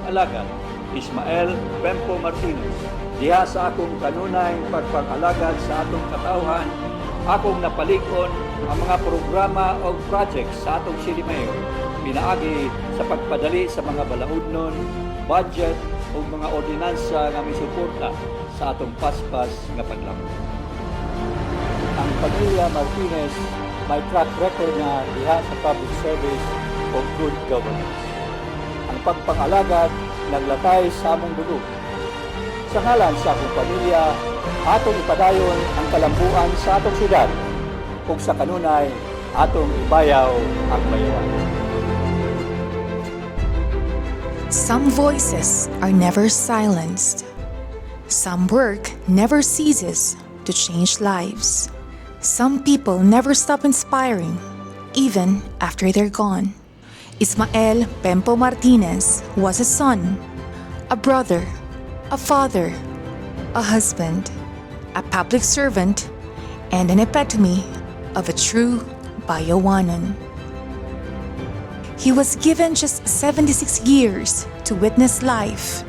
pagpang-alagad, Ismael Pempo Martinez. Diha sa akong kanunay pagpang-alagad sa atong katawhan, akong napalig-on ang mga programa o projects sa atong City Mayor, pinaagi sa pagpadali sa mga balaudnon, budget o mga ordinansa nga misuporta sa atong paspas nga paglamok. Ang pamilya Martinez may track record na diha sa public service o good governance. Ang pagpang-alagad naglatay sa among dugo. Sa ngalan sa akong pamilya, atong ipadayon ang kalambuan sa atong syudad ug sa kanunay atong ibayaw ang bayawan. Some voices are never silenced. Some work never ceases to change lives. Some people never stop inspiring, even after they're gone. Ismael Pempo Martinez was a son, a brother, a father, a husband, a public servant, and an epitome of a true bayawanan. He was given just 76 years to witness life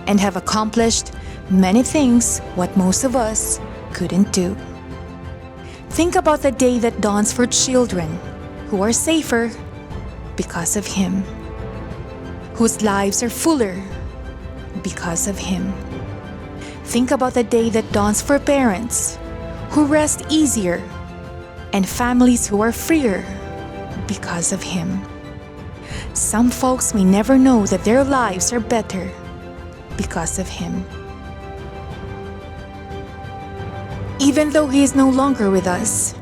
and have accomplished many things what most of us couldn't do. Think about the day that dawns for children who are safer because of him, whose lives are fuller because of him. Think about the day that dawns for parents who rest easier and families who are freer because of him. Some folks may never know that their lives are better because of him. Even though he is no longer with us,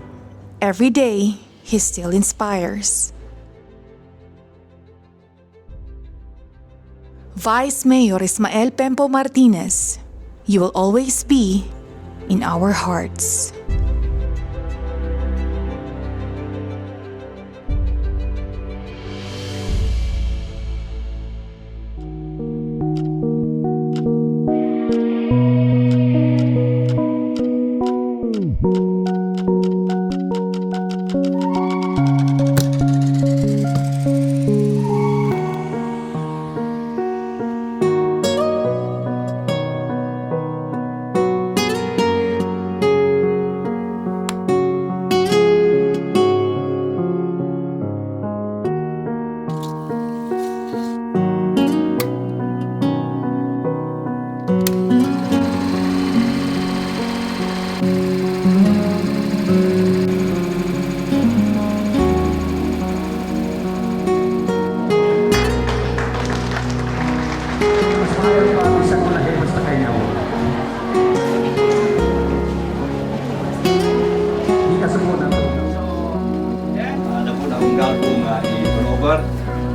every day he still inspires. Vice Mayor Ismael Pempo Martinez, you will always be in our hearts.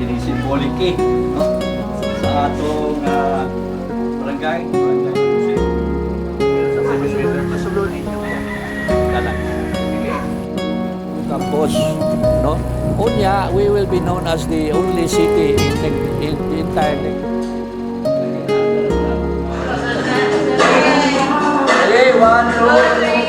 Ini simbolik no? Sa atong barangay Tapos, no? Unya, we will be known as the only city in the entire lake. Okay, 1, 2, 3.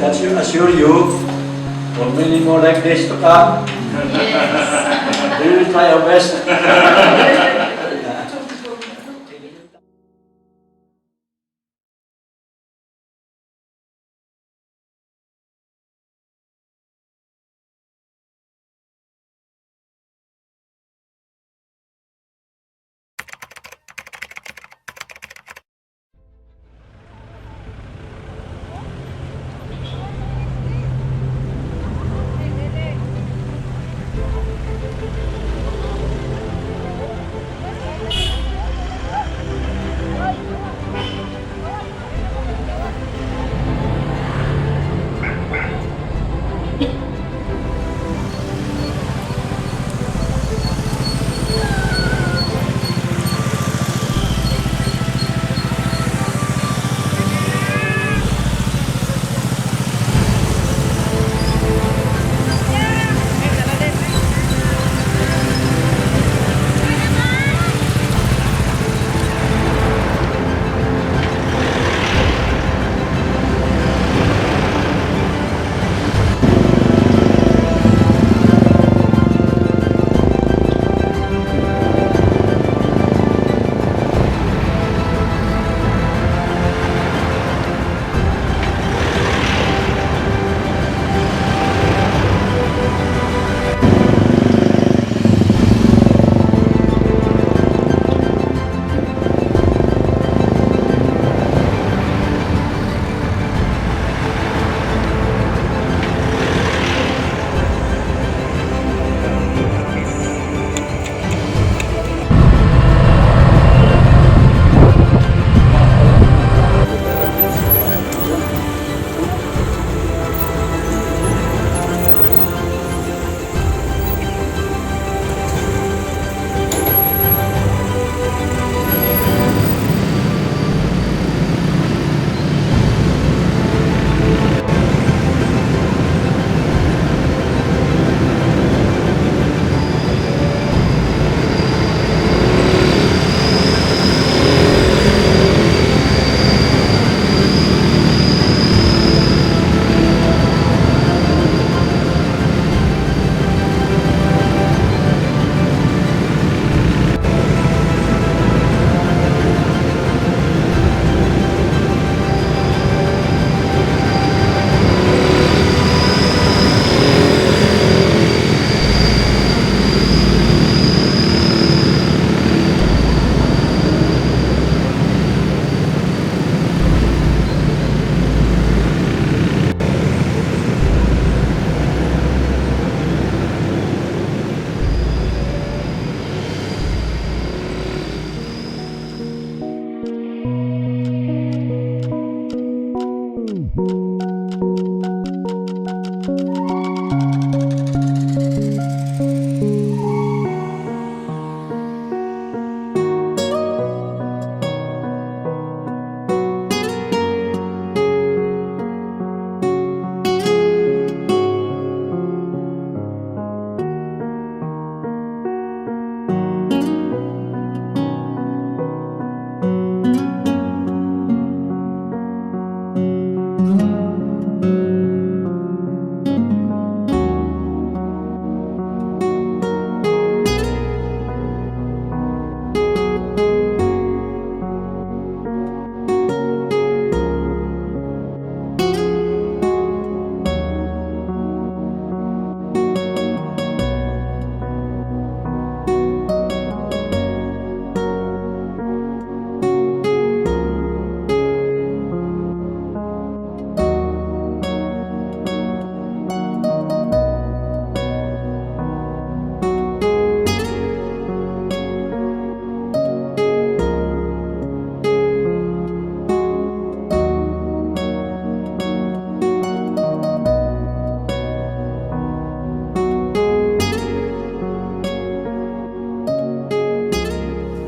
can assure you, for many more like this to come. We will try our best.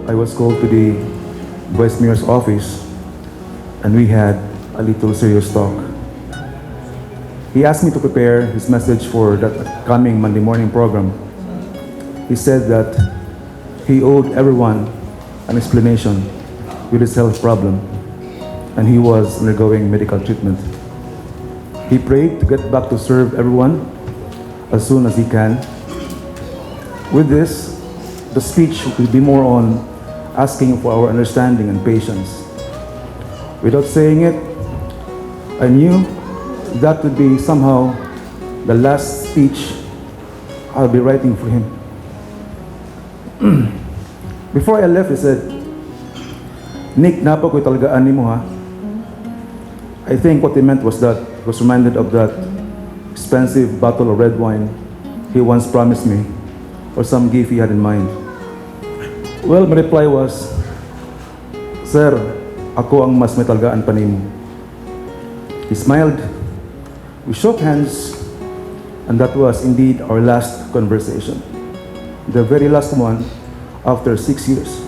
I was called to the Vice Mayor's office and we had a little serious talk. He asked me to prepare his message for that coming Monday morning program. He said that he owed everyone an explanation with his health problem and he was undergoing medical treatment. He prayed to get back to serve everyone as soon as he can. With this, the speech will be more on asking for our understanding and patience. Without saying it, I knew that would be somehow the last speech I'll be writing for him. Before I left, he said, "Nick, napa ko'y talagaan ni mo ha?" I think what he meant was that he was reminded of that expensive bottle of red wine he once promised me, or some gift he had in mind. Well, my reply was, "Sir, ako ang mas may talagaan pa nimo." He smiled, we shook hands, and that was indeed our last conversation. The very last one after 6 years.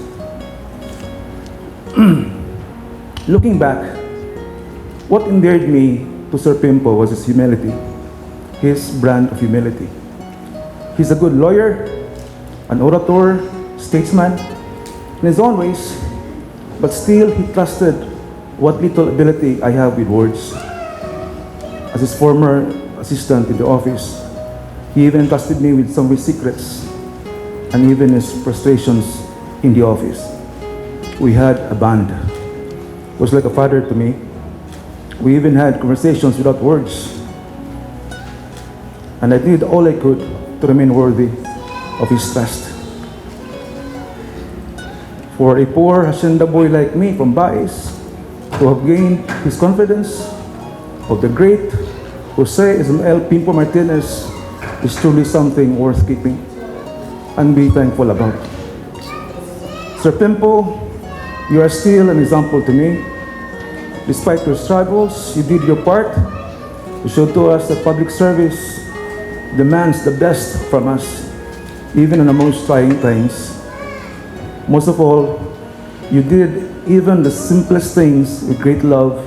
Looking back, what endeared me to Sir Pempo was his humility, his brand of humility. He's a good lawyer, an orator, statesman, in his own ways, but still he trusted what little ability I have with words. As his former assistant in the office, he even trusted me with some of his secrets and even his frustrations in the office. We had a bond. He was like a father to me. We even had conversations without words. And I did all I could to remain worthy of his trust. For a poor hacienda boy like me from Bais to have gained his confidence of the great Jose Ismael Pempo Martinez is truly something worth keeping and be thankful about. Sir Pempo, you are still an example to me. Despite your struggles, you did your part. You showed to us that public service demands the best from us, even in the most trying times. Most of all, you did even the simplest things with great love,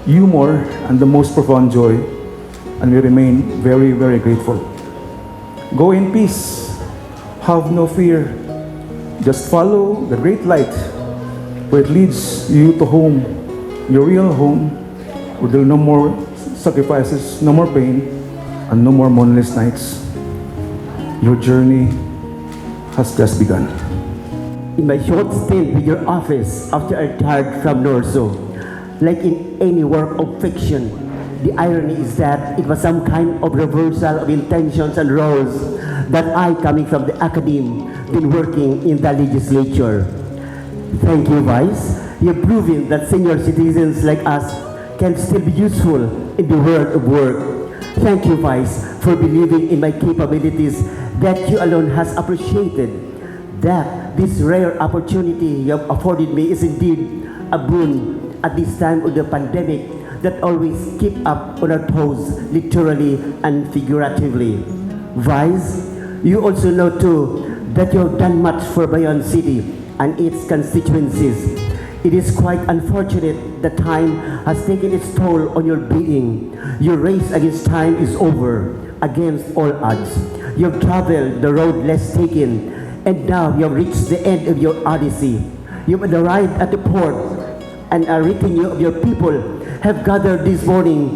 humor, and the most profound joy, and we remain very, very grateful. Go in peace. Have no fear. Just follow the great light where it leads you to home, your real home, where there are no more sacrifices, no more pain, and no more moonless nights. Your journey has just begun. In my short stint with your office after I retired from Norso, like in any work of fiction, the irony is that it was some kind of reversal of intentions and roles that I, coming from the academe, been working in the legislature. Thank you, Vice. You've proven that senior citizens like us can still be useful in the world of work. Thank you, Vice, for believing in my capabilities that you alone has appreciated. That this rare opportunity you have afforded me is indeed a boon at this time of the pandemic that always keep up on our toes, literally and figuratively. Vice, you also know too that you have done much for Bayon City and its constituencies. It is quite unfortunate that time has taken its toll on your being. Your race against time is over, against all odds. You have traveled the road less taken, and now you have reached the end of your odyssey. You have arrived at the port, and a retinue of your people have gathered this morning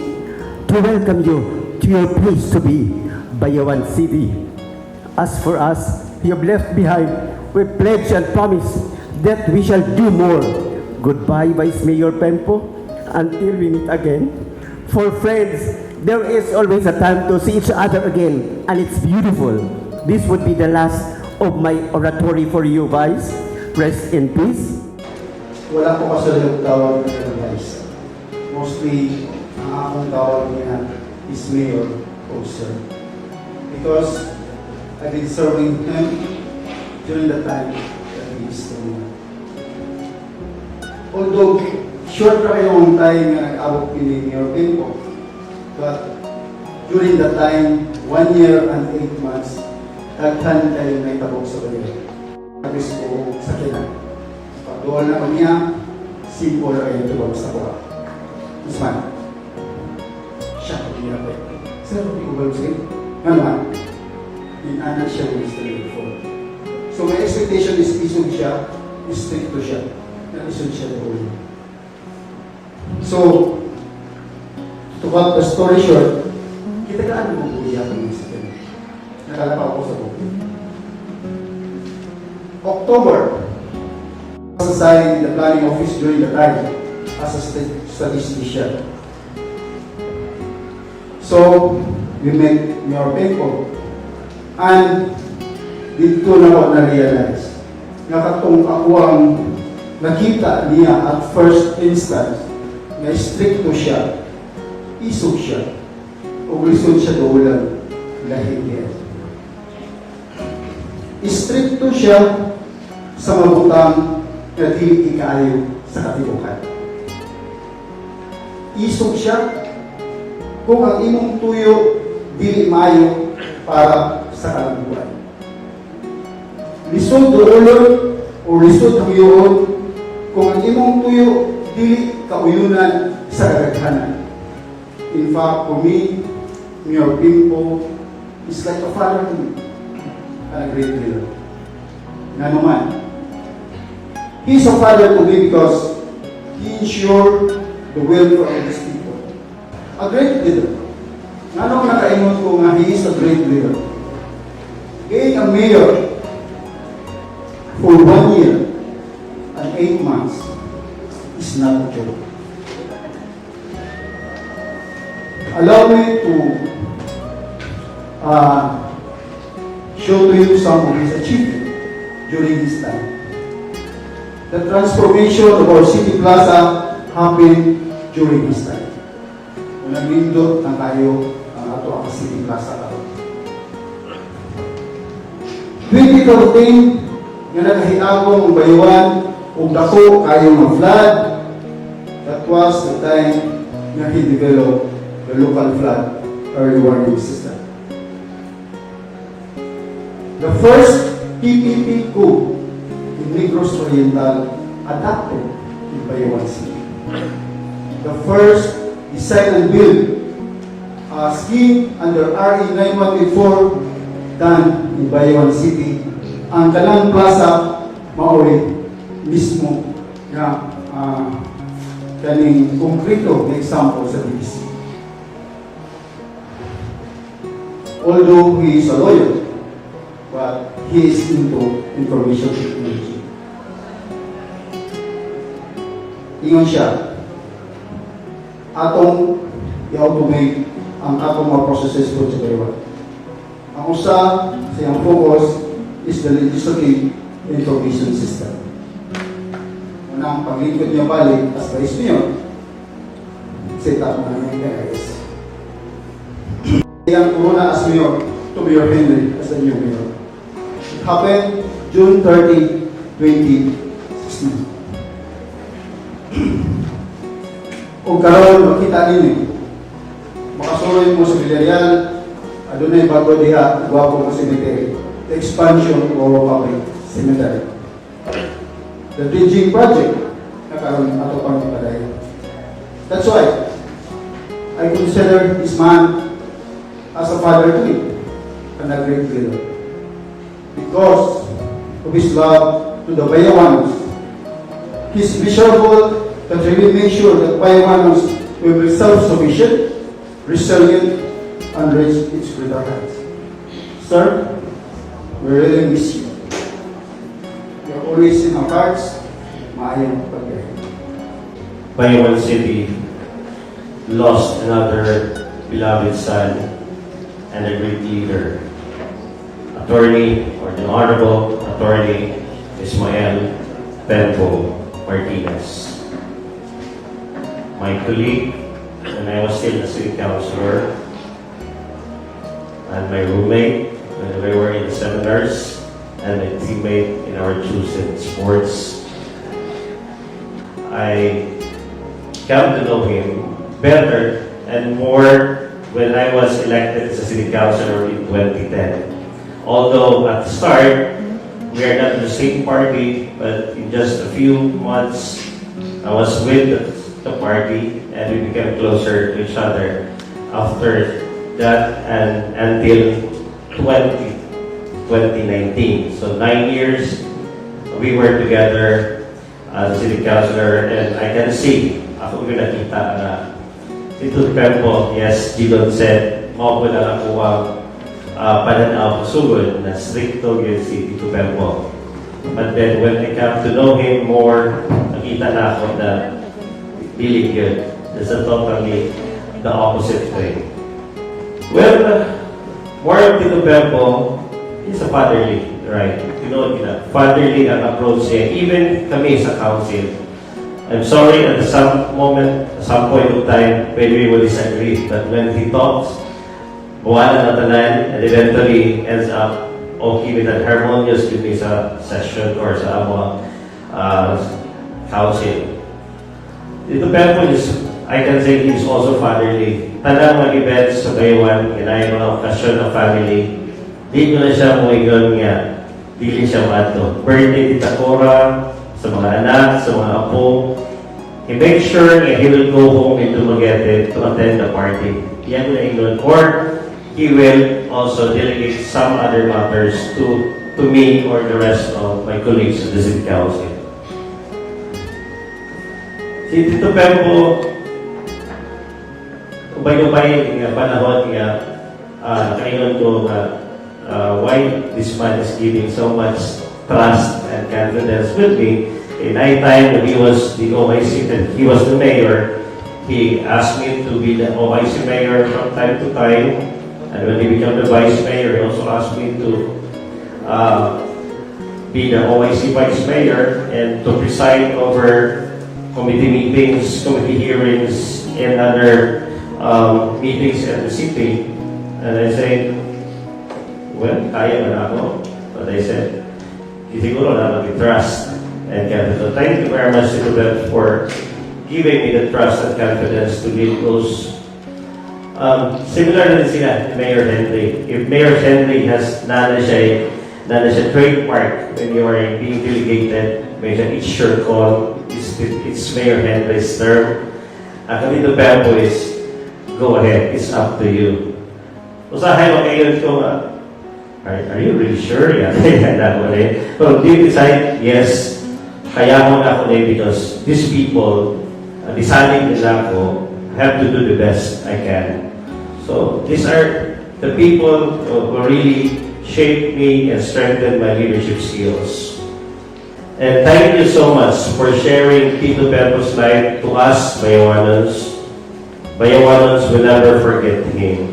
to welcome you to your place to be, Bayawan City. As for us, you have left behind with pledge and promise that we shall do more. Goodbye, Vice Mayor Pempo, until we meet again. For friends, there is always a time to see each other again, and it's beautiful. This would be the last of my oratory for you, Vice. Rest in peace. Wala po kasalang tawag ng Vice. Mostly, ang akong tawag niya is Mayor o Sir. Because I've been serving him during the time that he is still. Although, short pa yung time na nag-abot ni Mayor Pempo, but during the time, 1 year and 8 months, nagtan tayo may tabok sa baliw. Nagis ko sa kina. Pag-doon na ko niya, simple ay tuwag sa kuha. Usman, siya ko niya pa. Sir, hindi ko ba sa'yo? Naman, inanak siya ng Mr. Before. So my expectation is isog siya, strict to siya. Na isog siya doon. So, to cut the story short, kitagaan mo po iyak ng isa kayo. Nakalapa ako sa bukid. October, assigned the planning office during the time as a statistician. So, we met Mayor Pempo, and dito na ako na-realize na katong ako ang nakita niya at first instance na stricto siya, isog siya, o lisod siya daulan lahing niya. Stricto siya sa mabutang na dili ikaayo sa katibukan. Isog siya kung ang imong tuyo dili maayo para sa kalangguan. Lisod doolon o lisod huyoon kung ang imong tuyo dili kauyunan sa kadaghanan. In fact, for me, Mayor Pempo is like a father to me, a great leader. Nga naman, he's a father to me because he ensured the welfare of his people. A great leader. Nga naman nakaingon ko nga he is a great leader. Being a mayor for 1 year and 8 months is not a joke. Allow me to show to you some of his achievements during his time. The transformation of our city plaza happened during his time. Nagindot na tayo ang ato ang city plaza karon. 2014, nga nagahitagong ang bayuan ug dako kayo ng flood. That was the time na he developed the local flood early warning system. The first PPP coup in Negros Oriental adopted in Bayuan City. The first design and build scheme under RE 9184 done in Bayuan City. Ang kanang plaza maoy mismo na kaning konkreto na example sa DBC. Although he is a lawyer, but he is into information technology. Ingon siya, atong i-automate ang atong mga processes po sa Taiwan. Ang usa sa iyang focus is the legislative information system. Unang paglingkod niya balik as vice mayor, set up na yung guys. Iyang corona as mayor to Mayor Henry as the new mayor. It happened June 30, 2016. Kung karon makita ninyo, makasuloy mo sa Villarreal, adunay bago diha, guwapo mo cemetery. The expansion of our public cemetery. The dredging project na karon ato pang ipadayon. That's why I consider this man as a father to me and a great leader. Because of his love to the Bayawanos, his miserable that really make sure that Bayawanos will be self-sufficient, resilient, and reach its greater heights. Sir, we really miss you. You're always in our hearts. Maayong pagkain. Bayawan City lost another beloved son and a great leader. Attorney, or the Honorable Attorney Ismael Pempo Martinez. My colleague when I was still a city councilor, and my roommate when we were in the seminars, and my teammate in our chosen sports. I got to know him better and more when I was elected as a city councilor in 2010. Although at the start, we are not in the same party, but in just a few months, I was with the party and we became closer to each other after that and until 2019. So 9 years we were together as city councilor, and I can see ako yung nakita na Tito Pempo, yes, Gidon said, mao po lang ako ang pananaw sugod na stricto yun si Tito Pempo. But then when I come to know him more, nakita na ako na really good. That's a totally the opposite way. Well, more of Tito Pempo, he's a fatherly, right? You know, fatherly ang approach niya. Even kami sa council, I'm sorry at some moment, at some point of time, maybe we will disagree. But when he talks, buwan na tanan, and eventually ends up okay with that harmonious with sa session or sa mga council. Ito Pempo is, I can say he's also fatherly. Tanang mga events sa Taiwan, inay mga okasyon ng family, di ko na siya muigon nga, dili siya mato. Birthday, Tita Cora, sa mga anak, sa mga apo, he makes sure that he will go home into Magete to attend the party. Yan na ingon. Or he will also delegate some other matters to me or the rest of my colleagues in the City Council. Si Tito Pempo, ubay-ubay nga panahon nga nakaingon ko nga why this man is giving so much trust and confidence with me. In my time when he was the OIC, that he was the mayor, he asked me to be the OIC mayor from time to time. And when he became the vice mayor, he also asked me to be the OIC vice mayor and to preside over committee meetings, committee hearings, and other meetings at the city. And I said, well, kaya man ako. But I said, siguro na mag-trust and confidence. Thank you very much, Tito Ben, for giving me the trust and confidence to lead those. Similar na din sila ni Mayor Henry. If Mayor Henry has nana siya trademark when you are being delegated, may siya, it's your call, it's Mayor Henry's term. Ang Tito Pempo is, go ahead, it's up to you. Usahay mo kayo ko, are you really sure? Yeah, that one eh. But deep inside, yes, kaya mo na ako eh, because these people, deciding nila ako, have to do the best I can. So these are the people who really shaped me and strengthened my leadership skills. And thank you so much for sharing Tito Pempo's life to us, Bayawanons. Bayawanons will never forget him.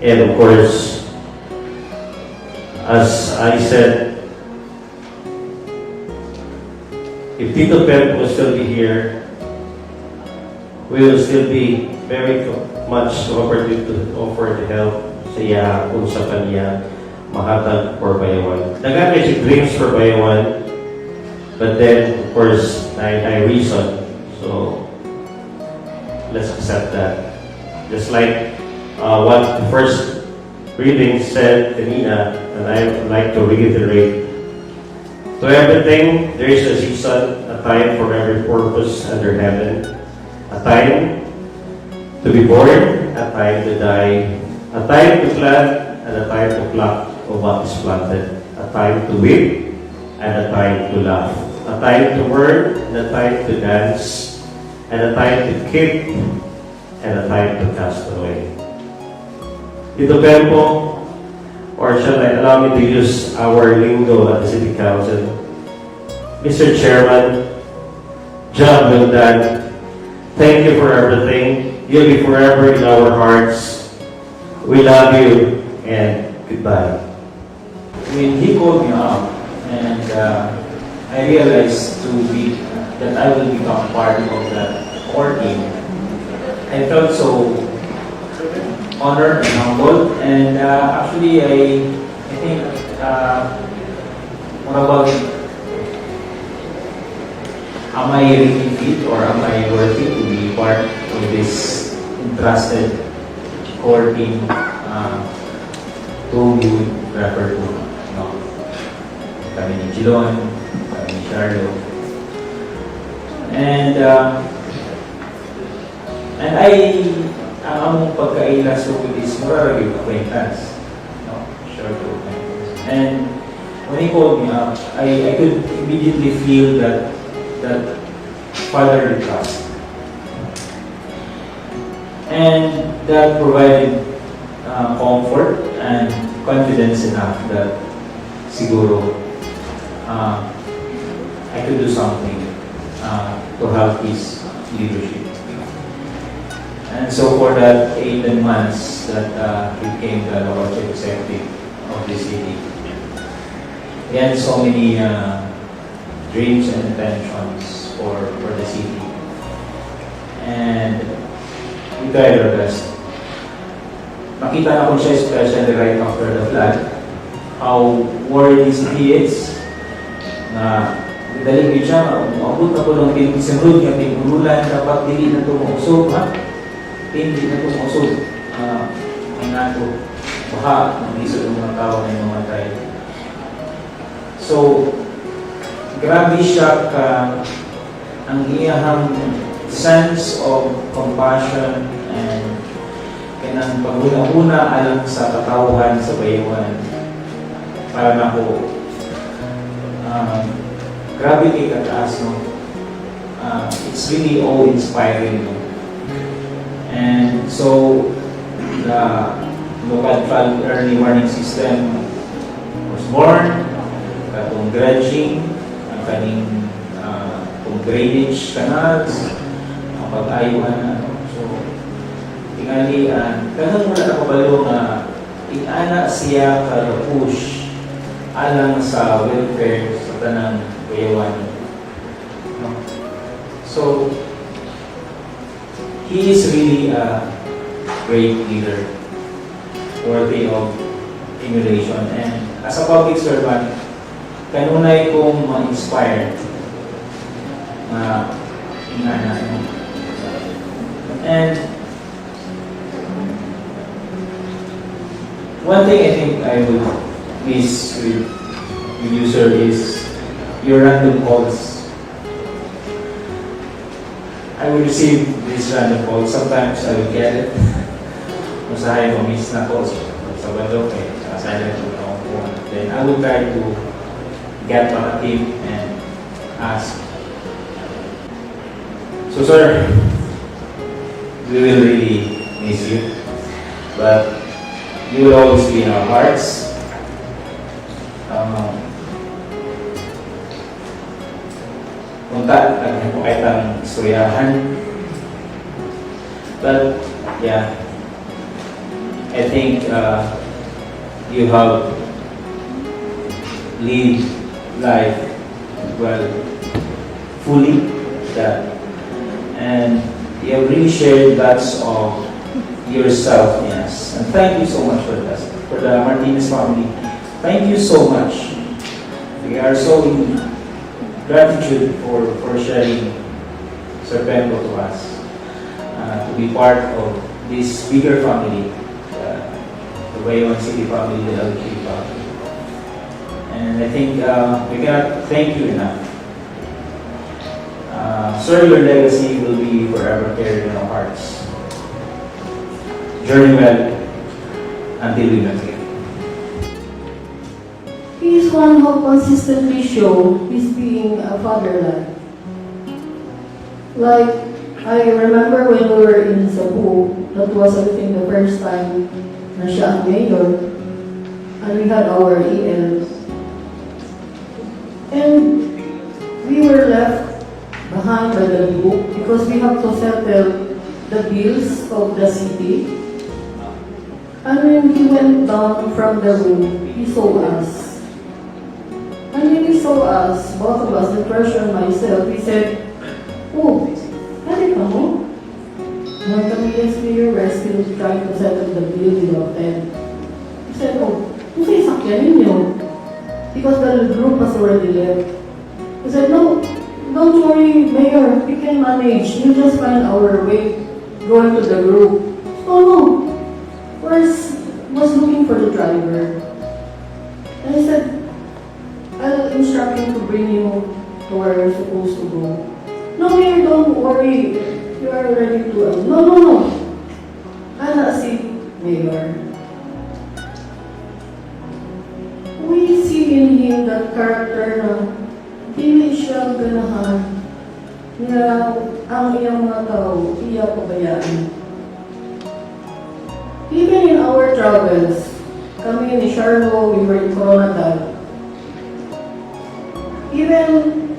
And of course, as I said, if Tito Pempo will still be here, we will still be very much cooperative to offer the help sa iya kung sa kanya mahatag for Bayawan. Nagagay si dreams for Bayawan, but then, of course, I reason. So, let's accept that. Just like what the first reading said, kanina, and I would like to reiterate, to everything, there is a season, a time for every purpose under heaven, a time to be born, a time to die, a time to plant, and a time to pluck of what is planted, a time to weep, and a time to laugh, a time to work, and a time to dance, and a time to keep, and a time to cast away. Tito Pempo, or shall I allow me to use our lingo at the City Council? Mr. Chairman, job well done. Thank you for everything. You'll be forever in our hearts. We love you, and goodbye. When he called me up, and I realized that I will become part of that core team, I felt so honored and humbled. And actually, I think, what about, am I really fit or am I worthy to be part of this entrusted core team who you would refer to? No? Kami ni Gilon, kami ni Charlo. And ang among pagkailas ko is muraragay acquaintance. No? Short acquaintance. And when he called me up, I could immediately feel that fatherly trust. And that provided comfort and confidence enough that siguro I could do something to help his leadership. And so for that 8 months that he became the local chief executive of the city, he had so many dreams and intentions for the city. And we tried our best. Makita na ko siya, especially right after the flood, how worried he is na dahil siya, maabot na po ng sinunod ng pinululan, dapat hindi na ito mausog, ha? Hindi na ito mausog. May nato, baka mag-isod ng mga tao na mamatay. So, grabe siya ang iyahang sense of compassion and kanang paguna-una alang sa katawhan sa bayawan. Para na po, grabe kay kataas, no? It's really awe-inspiring, no? And so, the local flood early warning system was born, katong dredging, ang kaning drainage canals, ang pag-ayuhan na. So, tingali, kanang wala na kabalo na inana siya ka-push alang sa welfare sa tanang bayawan. No? So, he is really a great leader, worthy of emulation. And as a public servant, kanunay kong ma-inspired na inana. And one thing I think I would miss with you, sir, is your random calls. I will receive these random calls. Sometimes I will get it. Masahay mo, miss na calls sa bando, silent ko na ako. Then I will try to get on a team and ask. So, sir, we will really miss you, but you will always be in our hearts. Punta, nagpo kahit ang istoryahan. But, yeah, I think you have lived life well, fully, that, and you have really shared lots of yourself in us. And thank you so much for that, for the Martinez family. Thank you so much. We are so in gratitude for sharing Sir Pempo to us, to be part of this bigger family, the Bayawan City family, the LG family. And I think we cannot thank you enough. Sir, your legacy will be forever carried in our hearts. Journey well until we meet again. He is one who consistently show his being a fatherland. Like, I remember when we were in Cebu, that was I think the first time na siya ang mayor, and we had our ELs. And we were left behind by the book because we have to settle the bills of the city. And when he went down from the room, he saw us. And when he saw us, both of us, the person and myself, he said, "Oh, pwede ka mo?" And kami, "Yes, Mayor, we're still trying to settle the bill without them." He said, "Oh, kung sa isakyan ninyo?" Because the group has already left. He said, "No, don't worry, Mayor, we can manage. You just find our way going to the group." "Oh, no. Was looking for the driver." And I said, "I'll instruct him to bring you to where you're supposed to go." "No, Mayor, don't worry. You are ready to..." No. Ana si Mayor. We see in him that character na dili siya ganahan niya ang iyang mga tao, iya pabayaan. Even in our travels, kami ni Sharlo, we were in Coronadal. Even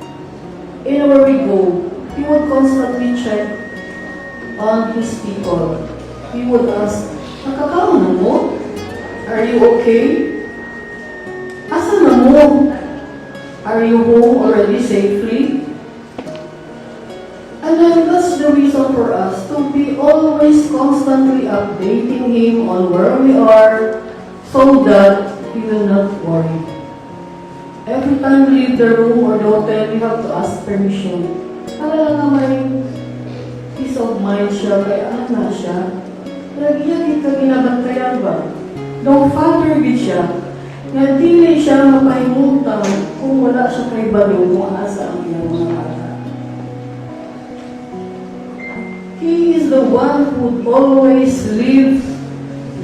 anywhere we go, he would constantly check on his people. He would ask, nakakaon na mo? Are you okay? Asa na mo? Are you home already safely? And then that's the reason for us to be always constantly updating him on where we are so that he will not worry. Every time we leave the room or the hotel, we have to ask permission. Para lang may peace of mind siya, kaya ana siya. Lagi ka ginabantayan ba? No father gid siya. Nga dili siya mapahimutan kung wala siya kay baliw kung asa ang iyang mga bata. He is the one who would always live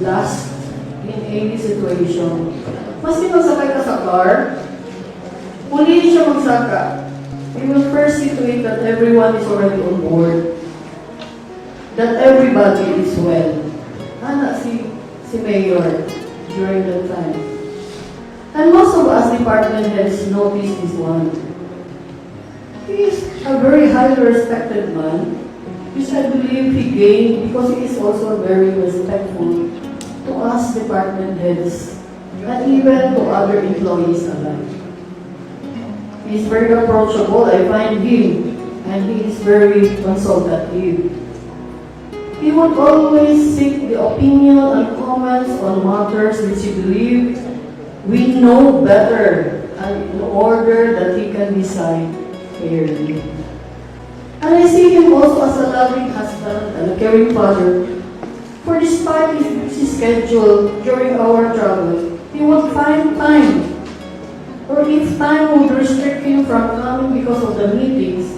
last in any situation. Maski magsakay ka sa car, uli siya magsaka. He will first see to it that everyone is already on board. That everybody is well. Ana si Mayor during that time. And most of us department heads noticed this one. He is a very highly respected man, which I believe he gained because he is also very respectful to us department heads and even to other employees alike. He is very approachable, I find him, and he is very consultative. He would always seek the opinion and comments on matters which he believed we know better, and in order that he can decide fairly. And I see him also as a loving husband and a caring father. For despite his busy schedule during our travel, he would find time. Or if time would restrict him from coming because of the meetings,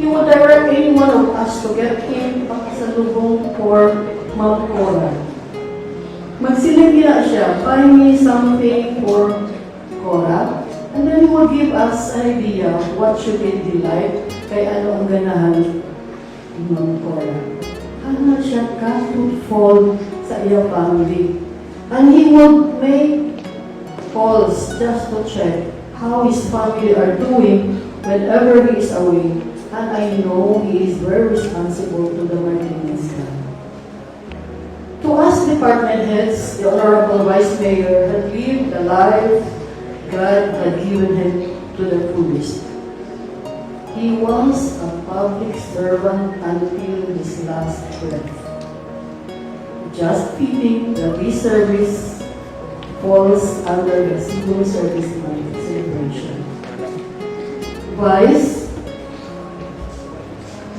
he would direct any one of us to get him pakisalubong for Mount Cora. Magsilid nila siya, find me something for Cora, and then he would give us an idea what should it be like, kay ano ang ganahan ni Mount Cora. Ano siya ka-fruitful sa iyong family. And he would make calls just to check how his family are doing whenever he is away. And I know he is very responsible to the Martinez clan. To us department heads, the Honorable Vice Mayor had lived the life God had given him to the fullest. He was a public servant until his last breath. Just fitting the service falls under the civil service month celebration. Vice,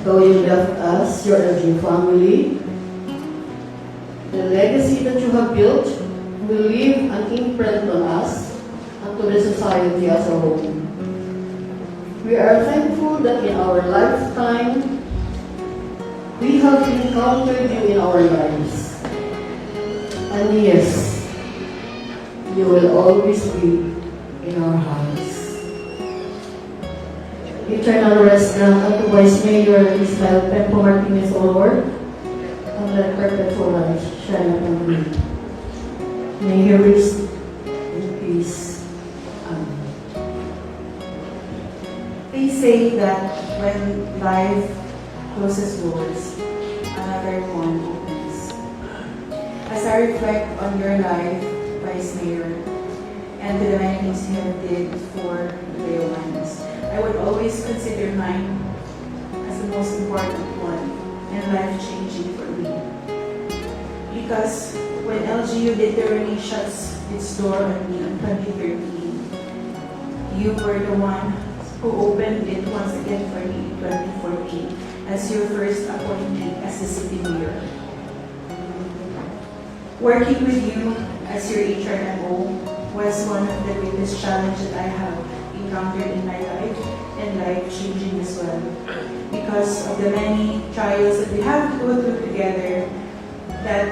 though you left us, your LG family, the legacy that you have built will leave an imprint on us and to the society as a whole. We are thankful that in our lifetime, we have encountered you in our lives. And yes, you will always be in our hearts. Eternal rest grant unto Vice Mayor Ismael Pempo Martinez, O Lord, and let perpetual light shine upon him. May he rest in peace. Amen. They say that when life closes doors, another one opens. As I reflect on your life, Vice Mayor, and to the many things you have did for the Bayawans, I would always consider mine as the most important one and life-changing for me. Because when LGU literally shuts its door on me in 2013, you were the one who opened it once again for me in 2014 as your first appointee as the city mayor. Working with you as your HRMO was one of the greatest challenges that I have encountered in my life and life-changing as well. Because of the many trials that we have to go through together that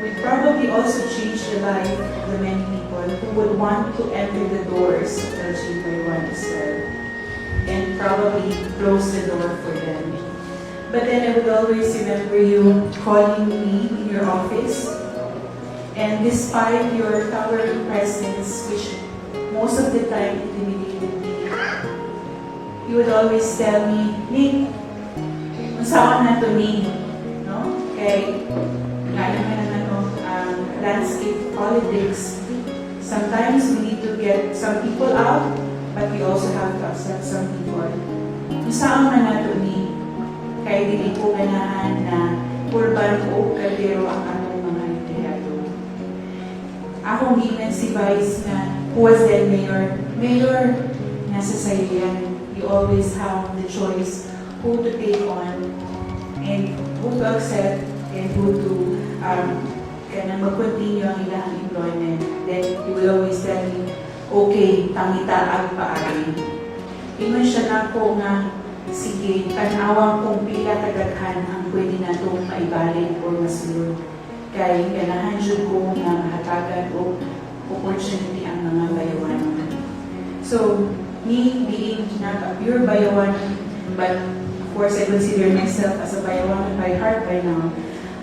would probably also change the life of the many people who would want to enter the doors of LGU as well and probably close the door for them. But then I would always remember you calling me in your office And despite your towering presence, which most of the time intimidated me, you would always tell me, Nick, usawan na to ni, no? Kay, gaya ka ng landscape politics. Sometimes we need to get some people out, but we also have to accept some people. Usaon na nato ni, kay dili ko ganahan na urban o kaldero ang atong mga empleyado. Akong ginan si Vice na, who was then mayor, mayor, nasa sayo yan. You always have the choice who to take on and who to accept and who to kaya mag-continue ang ilang employment. Then you will always tell me, okay, tangitaag paagi. Ingon siya na ko nga, sige, tanawang kung pila kadaghan ang pwede na itong maibalik o masulod. Kaya ganahan siya ko nga mahatagan o opportunity ang mga bayawan. So, me being not a pure bayawan, but of course I consider myself as a bayawan by heart by now,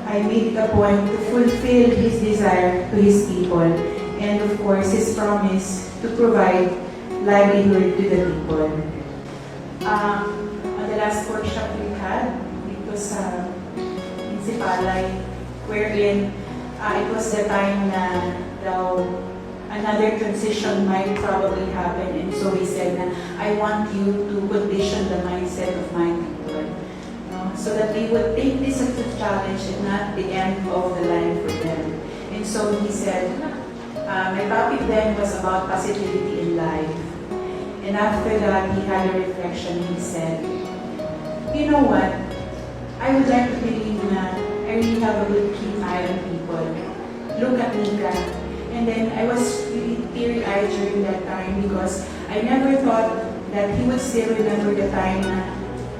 I made it a point to fulfill his desire to his people and of course his promise to provide livelihood to the people. On the last workshop we had, it was Municipalay, wherein it was the time na daw another transition might probably happen, and so he said na, I want you to condition the mindset of my people, so that they would take this as a challenge and not the end of the line for them. And so he said, my topic then was about positivity in life. And after that, he had a reflection. He said, you know what? I would like to believe that I really have a good keen eye on people. Look at Nika. And then I was really teary-eyed during that time because I never thought that he would still remember the time na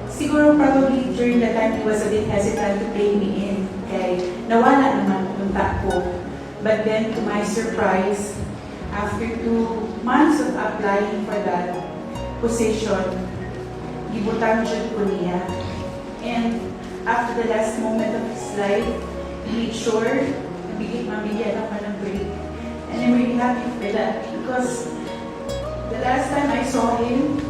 siguro probably during that time he was a bit hesitant to take me in. Kaya nawala naman punta ko. But then to my surprise, after 2 months of applying for that position, gibutan jud ko niya. And after the last moment of his life, he made sure mabigyan ako ng break. And I'm really happy for that because the last time I saw him,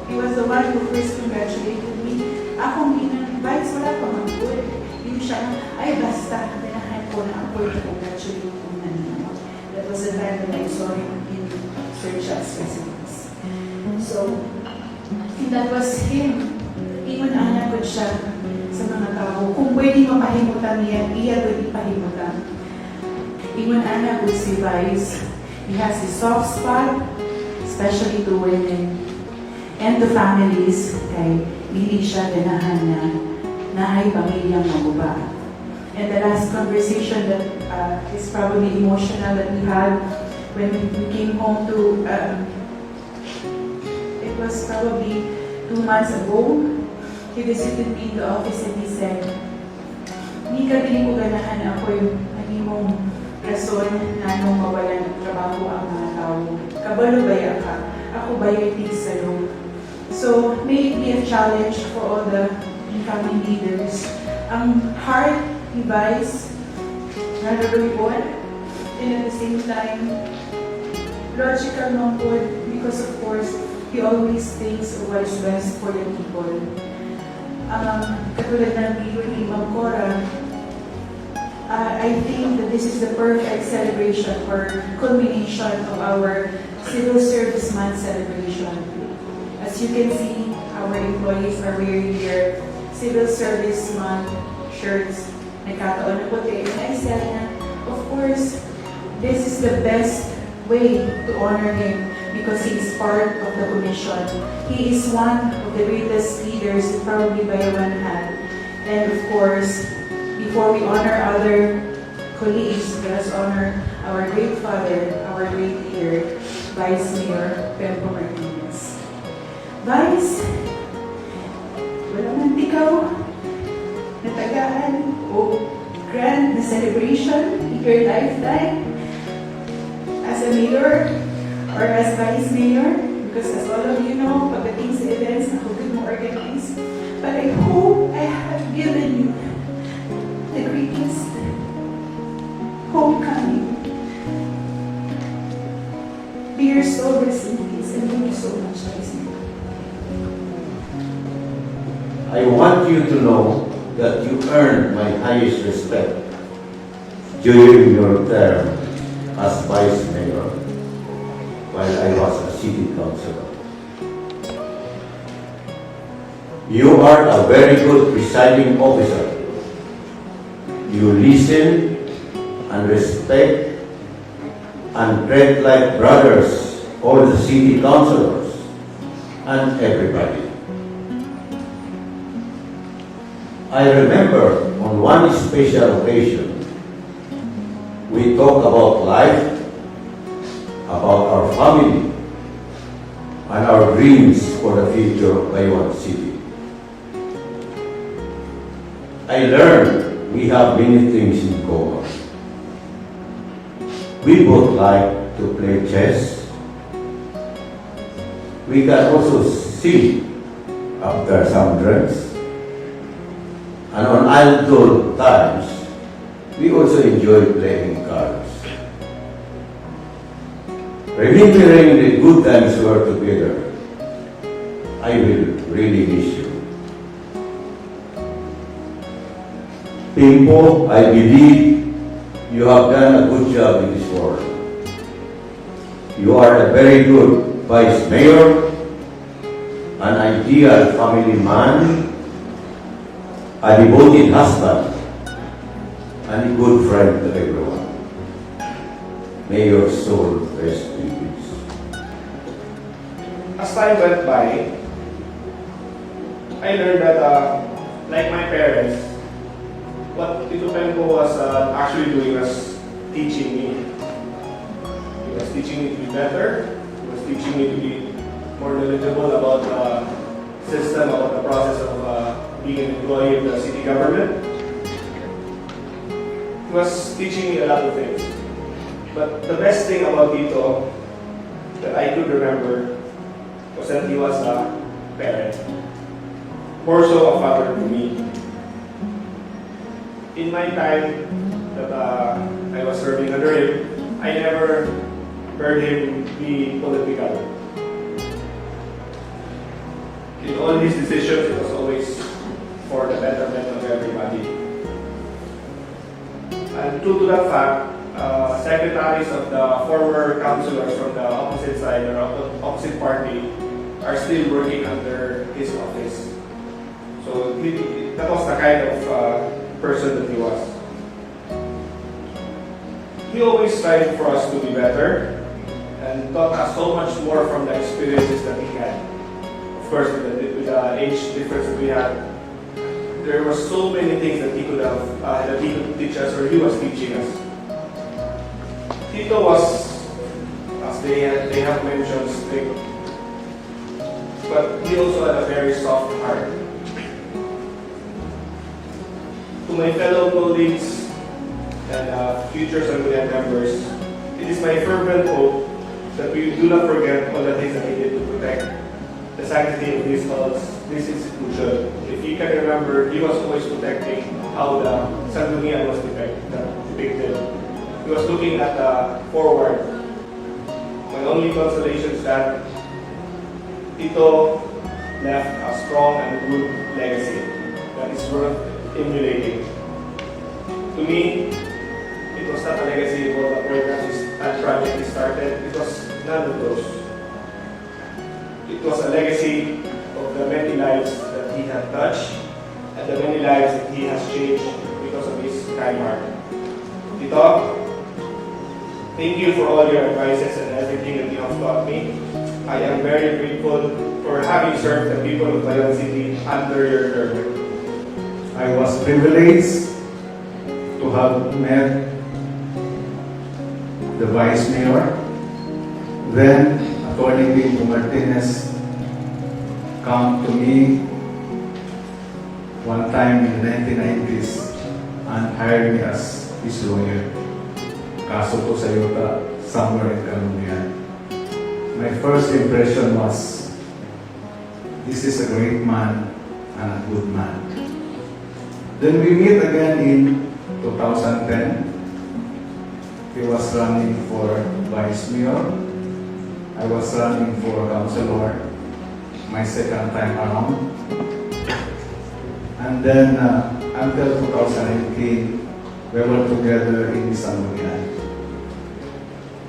he was the one who first congratulated me. Akong ginang-advise, wala pa mag-good. Yung siya, ay basta, pinahan ko na ako yung congratulate ko na niya. That was the time when I saw him in Sir Charles' residence. So, that was him. Ingon-ana ko siya sa mga tao. Kung pwede mapahimutan niya, iya pwede pahimutan. Ingon-ana ko si Vice. He has a soft spot, especially to women and to families. Kay hindi siya ganahan na nahay pamilyang maguba. And the last conversation that is probably emotional that we had when we came home to, it was probably 2 months ago. He visited me in the office and he said, Nika, dili ko ganahan ako yung mong rason na nung mawalan ng trabaho ang mga tao. Kabalo baya ka? Ako ba yung sa loob? So, may it be a challenge for all the incoming leaders. Ang heart ni Vice, naluluyon, and at the same time, logical nung po, because of course, he always thinks of what is best for the people. Katulad ng video ni Ma'am Cora, I think that this is the perfect celebration or culmination of our Civil Service Month celebration. As you can see, our employees are wearing their Civil Service Month shirts. Nagkataon na puti. And I said na, of course, this is the best way to honor him because he is part of the commission. He is one of the greatest leaders that probably Bayawan had. And of course, before we honor other colleagues, let us honor our great father, our great leader, Vice Mayor Pempo Martinez. Vice, wala man ikaw, natagaan o grand na celebration in your lifetime as a mayor or as Vice Mayor, because as all of you know, pagdating sa events, ako good mo organize. But I hope I have given you the greatest homecoming want you to know that you earned my highest respect during your term as Vice Mayor while I was a city councilor. You are a very good presiding officer. You listen and respect and treat like brothers all the city councilors and everybody. I remember on one special occasion, we talked about life, about our family, and our dreams for the future of Baywan City. I learned we have many things in common. We both like to play chess. We can also sing after some drinks. And on idle times, we also enjoy playing cards. Remembering the good times we were together, I will really miss you. Pempo, I believe you have done a good job in this world. You are a very good Vice Mayor, an ideal family man, a devoted husband, and a good friend to everyone. May your soul rest in peace. As time went by, I learned that, like my parents, what Tito Pempo was actually doing was teaching me. He was teaching me to be better. He was teaching me to be more knowledgeable about the system, about the process of being an employee of the city government. He was teaching me a lot of things. But the best thing about Tito that I could remember was that he was a parent. More so a father to me. In my time that I was serving under him, I never heard him be political. In all his decisions, it was always for the betterment of everybody. And true to that fact, secretaries of the former councilors from the opposite side or opposite party are still working under his office. So that was the kind of person that he was. He always tried for us to be better and taught us so much more from the experiences that he had. Of course, with the age difference that we had, there were so many things that he could have, that he could teach us or he was teaching us. Tito was, as they have mentioned, strict, but he also had a very soft heart. To my fellow colleagues and future Sangguniang members, it is my fervent hope that we do not forget all the things that he did to protect the sanctity of this institution. If you can remember, he was always protecting how the Sangguniang was depicted. He was looking at forward. My only consolation is that Tito left a strong and good legacy that is worth emulating. To me, it was not a legacy of all the programs and projects he started. It was none of those. It was a legacy of the many lives that he had touched and the many lives that he has changed because of his kind heart. Tito, thank you for all your advices and everything that you have taught me. I am very grateful for having served the people of Baywan City under your term. I was privileged to have met the Vice Mayor, then Attorney Pempo Martinez, come to me one time in the 1990s and hired me as his lawyer. Kaso ko sa Yuta, somewhere in Calumnian. My first impression was, this is a great man and a good man. Then we meet again in 2010. He was running for Vice Mayor. I was running for Councilor my second time around. And then until 2018, we were together in Sangguniang.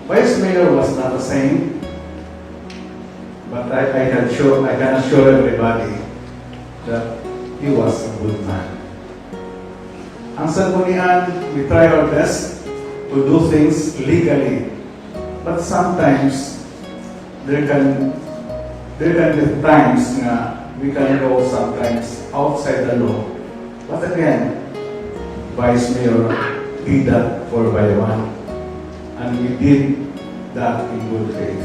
Vice Mayor was not the same, but I can assure everybody that he was a good man. Ang Sangguniang, we try our best to do things legally, but sometimes there can be times na we can go sometimes outside the law. But again, Vice Mayor did that for Bayawan, and we did that in good faith.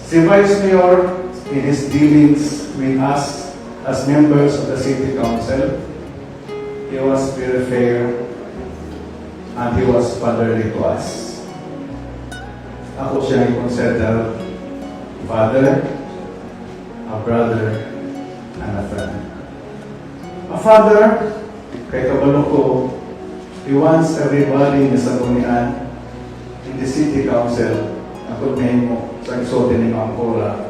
Si Vice Mayor, in his dealings with us as members of the City Council, he was very fair and he was fatherly to us. Ako siya i-consider father, a brother, and a friend. A father, kay kabalo ko, he wants everybody in the Sangguniang, in the City Council, na kung mo sa isote ni Mangkora,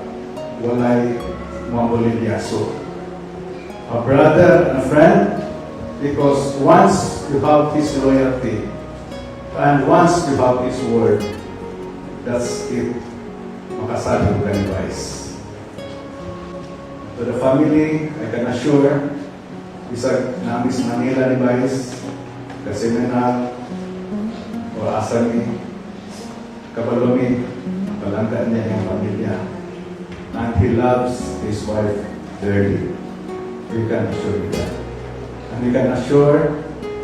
walay mambolilyaso. A brother and a friend, because once you have his loyalty, and once you have his word, that's it. Makasabi ka ni Vice. To the family, I can assure, isag namis Manila ni Vice, kasi na o asa ni kabalomi, palanggan niya yung pamilya. And he loves his wife dearly. We can assure you that. And we can assure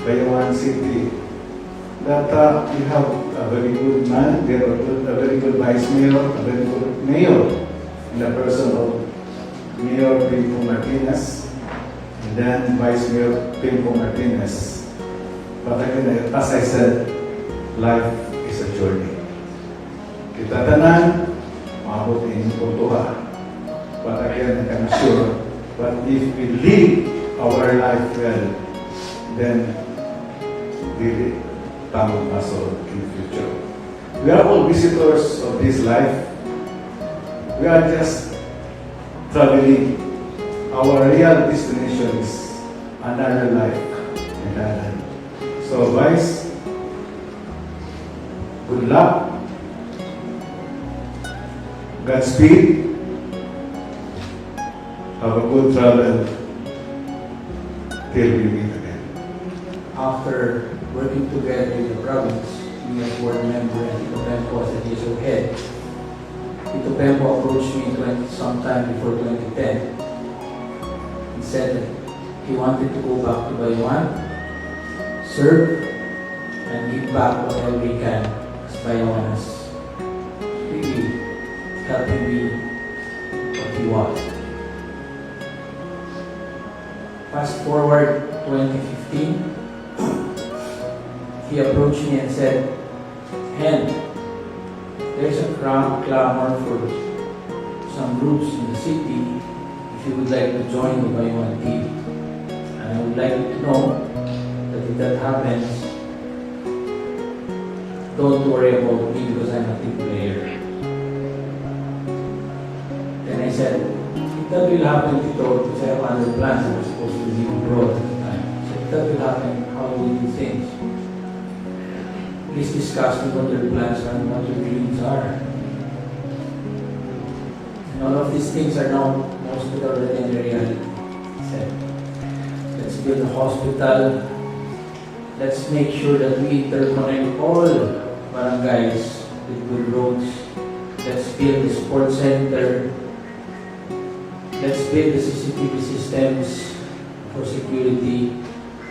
Bayawan City that we have a very good man, we have a very good vice mayor, a very good mayor in the person of Mayor Pempo Martinez, and then Vice Mayor Pempo Martinez. But again, as I said, life is a journey. Kita tanan, maabot in kultuha. But again, I can assure, but if we live our life well, then really, tamang aso in the future. We are all visitors of this life. We are just traveling. Our real destination is another life entirely. So, Vice, good luck. Godspeed. Have a good travel till we meet again. After working together in the province, me as board member and Tito Pempo as the DSO head, Tito Pempo approached me sometime before 2010 and said that he wanted to go back to Bayawan, serve, and give back whatever he can as Bayawan has really helping me what he wants. Fast forward 2015, he approached me and said, Hen, there's a clamor for some groups in the city if you would like to join the Bayawan team. And I would like you to know that if that happens, don't worry about me because I'm a team player. Then I said, if that will happen, Tito, because I have other plans, I was supposed to leave abroad at the time. So if that will happen, how will you do things? Please discuss what your plans are and what your dreams are. And all of these things are now most of already in the reality. He said, let's build a hospital. Let's make sure that we interconnect all barangays with good roads. Let's build a sports center. Let's build the CCTV systems for security.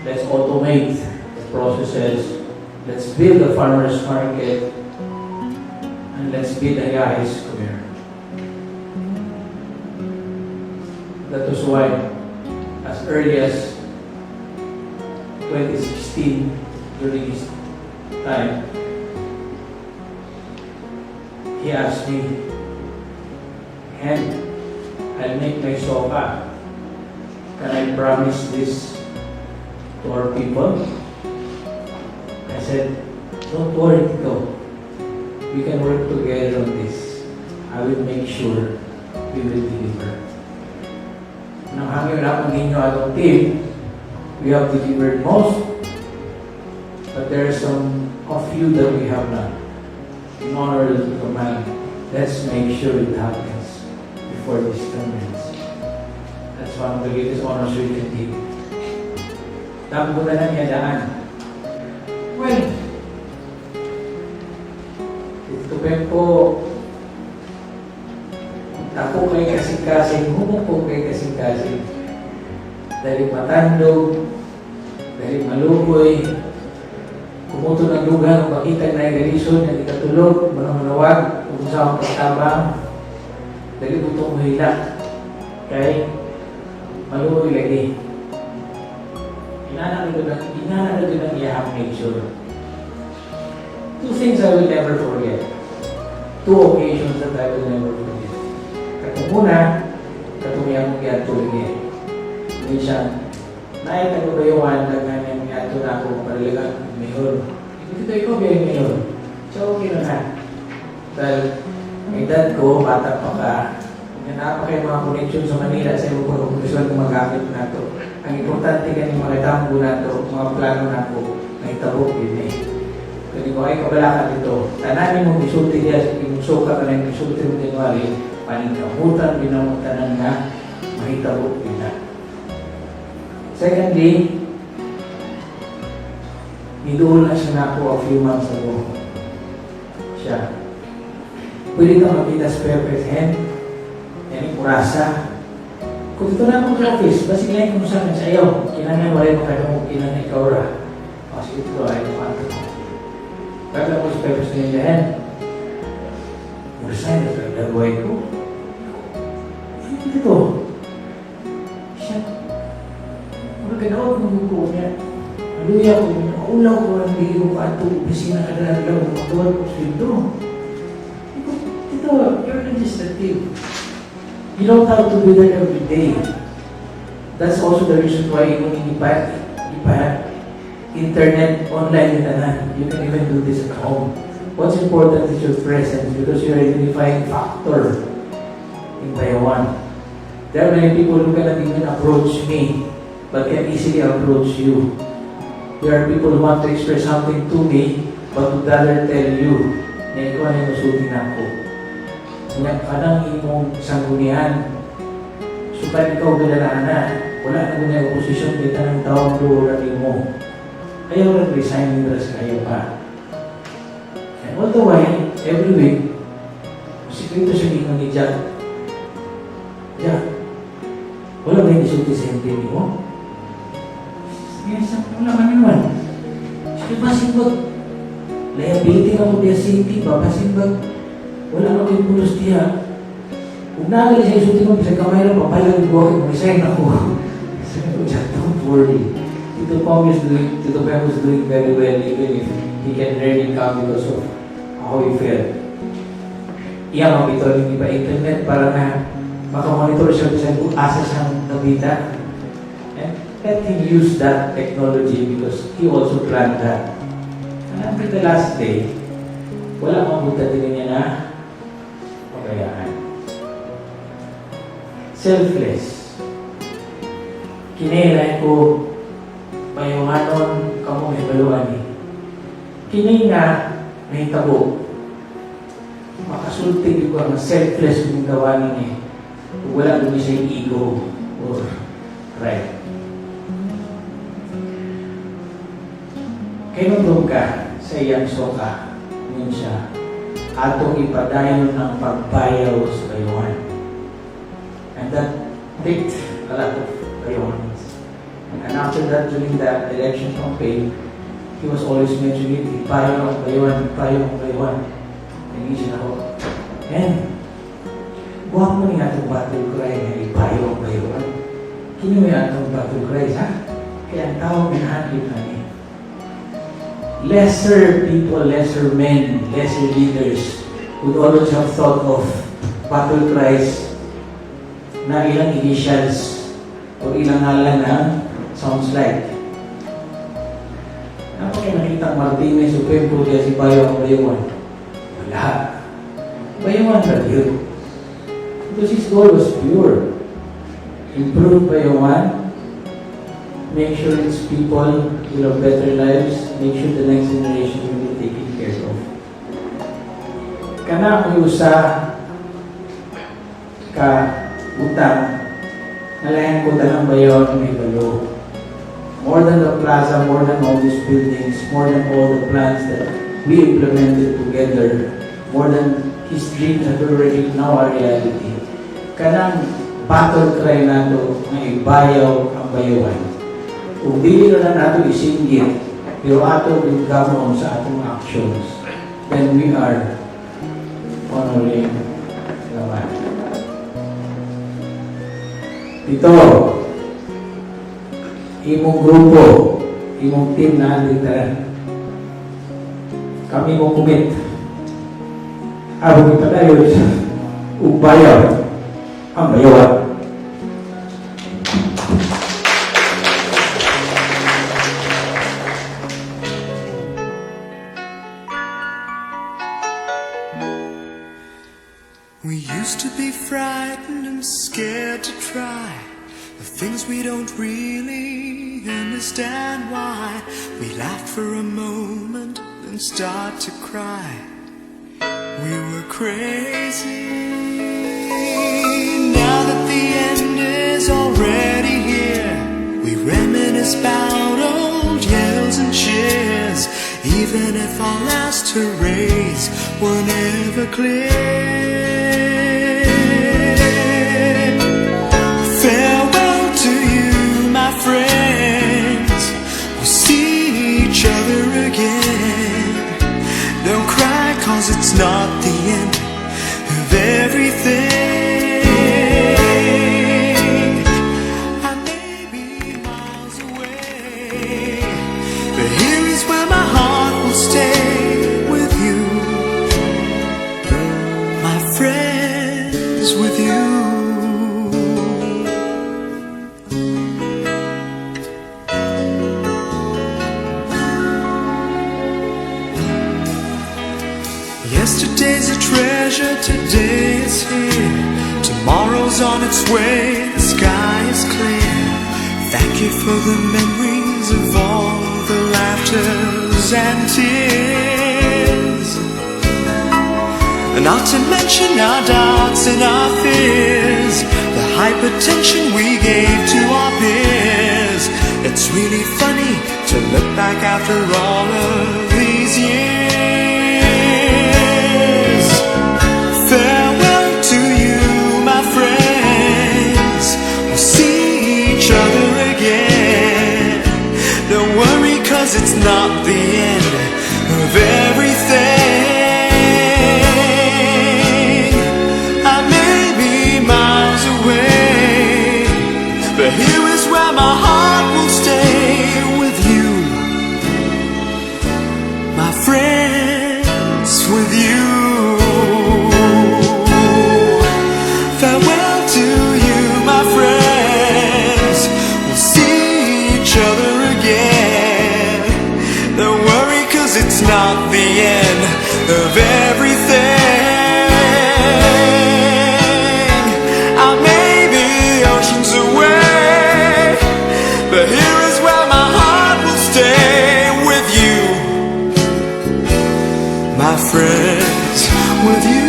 Let's automate the processes. Let's build a farmer's market. And let's build a Yahis Square. That was why, as early as 2016, during his time, he asked me, Hen, I'll make my sofa. Can I promise this to our people? I said, don't worry, Tito. We can work together on this. I will make sure we will deliver. Nang hangyo na kung ninyo atong team, we have delivered most, but there are some of you that we have not. In honor of the command, let's make sure it happens before this term ends. That's one of the greatest honors we can give. Tampo na lang yadaan. Well, ito Pempo, ako kay kasing-kasing, humok ko kay kasing-kasing. Dahil matandog, dahil malukoy, kumuto ng lugar, makita na yung galison, yung ikatulog, manawag, kung saan pagtabang, dahil butong mahila. Kay malukoy lagi. Inanalo ko ng iyahang nature. Two things I will never forget. Two occasions that I will never forget. Katong una, katong iyang mga tuloy. Hindi siya, naitagubayuan na nga niya ito na ako parilagang mayor. Ito ikaw ba yung mayor? So, okay na. Dahil ang edad ko, bata pa ka, nanapa kayo mga connection sa Manila sa iyo kung kumusuan kung magamit na ito. Ang importante ganyan mga tambo na ito, mga plano na po, na itabok din eh. Kani ko ay kabalakan dito, tananin mong isulti niya, imusuka ka na yung isulti mo dinwari, paningkamutan, binamutanan na, mahitabok din na. Secondly, nidoon na siya na ako a few months ago. Siya. Pwede ka makita sa perfect hand, yan yung kurasa. Kung dito na ako sa office, basi ngayon kung saan sa iyo, kinangan wala mo kayo mo, kinangan ikaw ra. O sige ito, ay kumanto ko. Kaya ako sa papers na yung lahat. Murasan, ito ang lagaway ko. Ano dito? Siya. Mga ganawag ng buko niya. Haluya ko, ulaw ko ang bigay ko pa ito, opisina ka na lang, magkawal ko sa ito. Ito, you're legislative. You don't have to be there every day. That's also the reason why kung hindi pa internet, online na, you can even do this at home. What's important is your presence because you're an identifying factor in Taiwan. There are many people who cannot even approach me but can easily approach you. There are people who want to express something to me but would rather tell you na ikaw na yung masutin ako. Kaya kanang imong sanggunian. Supaya ikaw ganalaan na. Wala na kung yung oposisyon kita ng tawang lugar mo. Ayaw nag-resign nila sa kayo pa. And all the while, every week, sikrito siya gingon ni Jack. Jack, wala ba yung isulti sa MTV mo? Yes, wala man naman. Sige ba simbag? Liability ka mo diya city, papasimbag. Wala ka yung pulos diya. Kung nagali sa isulti mo, bisa kamay lang, papalag yung buwak, mag-resign ako. Sabi ko, Jack, don't worry. Tito Pong is doing very well even if he can rarely come because of how he felt. Iya monitor hindi pa internet para na makamonitor siya kung asa siyang nabita. And let him use that technology because he also planned that. And after the last day, wala mabuta din niya na pagayaan. Selfless. Kinailan ko mayunganon kamo may baluan ni. Kini nga may tabo. Makasulti ko ang selfless yung gawanin ni. Wala dumi siya ego or pride. Kinundong ka sa iyang soka. Yun siya. Atong ipadayon ng pagbayaw sa bayuhan. And that picked a lot of bayuhan. And after that, during the election campaign, he was always mentioning, ipayo ang bayuan. Hindi siya ako. And, buwag mo nga itong battle cry na ipayo ang bayuan. Kinuwi itong battle cry, ha? Kaya ang tao minahanip na niya. Lesser people, lesser men, lesser leaders would always have thought of battle cries na ilang initials o ilang ngalan na sounds like. Ano kayo nakita Martinez o Pempo diya si Bayo ang Bayuan? Wala. Bayuan na yun. Because his goal was pure. improve Bayawan, make sure its people will have better lives, make sure the next generation will be taken care of. Kana ko usa ka utang nalayan ko dalang bayawan may balo. More than the plaza, more than all these buildings, more than all the plans that we implemented together, more than his dreams that were already now a reality. Kanang battle cry nato nga ibayaw ang bayawan. Kung dili na nato isinggit, pero ato gamon sa atong actions, then we are honoring naman. Ito, imong grupo, imong team na dito, kami mo commit. Abog ito tayo sa ubayaw ang bayawan. We used to be frightened and scared to try the things we don't really understand why. We laughed for a moment and start to cry. We were crazy. Now that the end is already here, we reminisce about old yells and cheers, even if our last hurrays were never clear. Farewell to you, my friends. We'll see each other again. Don't cry, 'cause it's not the end of everything. I may be miles away, but here is where my heart will stay with you, my friends, with you. Yesterday's a treasure, today is here. Tomorrow's on its way, the sky is clear. Thank you for the memories of all the laughters and tears. And not to mention our doubts and our fears, the hypertension we gave to our peers. It's really funny to look back after all of these years. Farewell to you, my friends. We'll see each other again. Don't worry, 'cause it's not the end of everything. I may be miles away, but here is where my heart will stay with you, my friends, with you. Farewell to you, my friends. We'll see each other again. Don't worry, 'cause it's not the end of everything. I may be oceans away, but here is where my heart will stay with you, my friends, with you.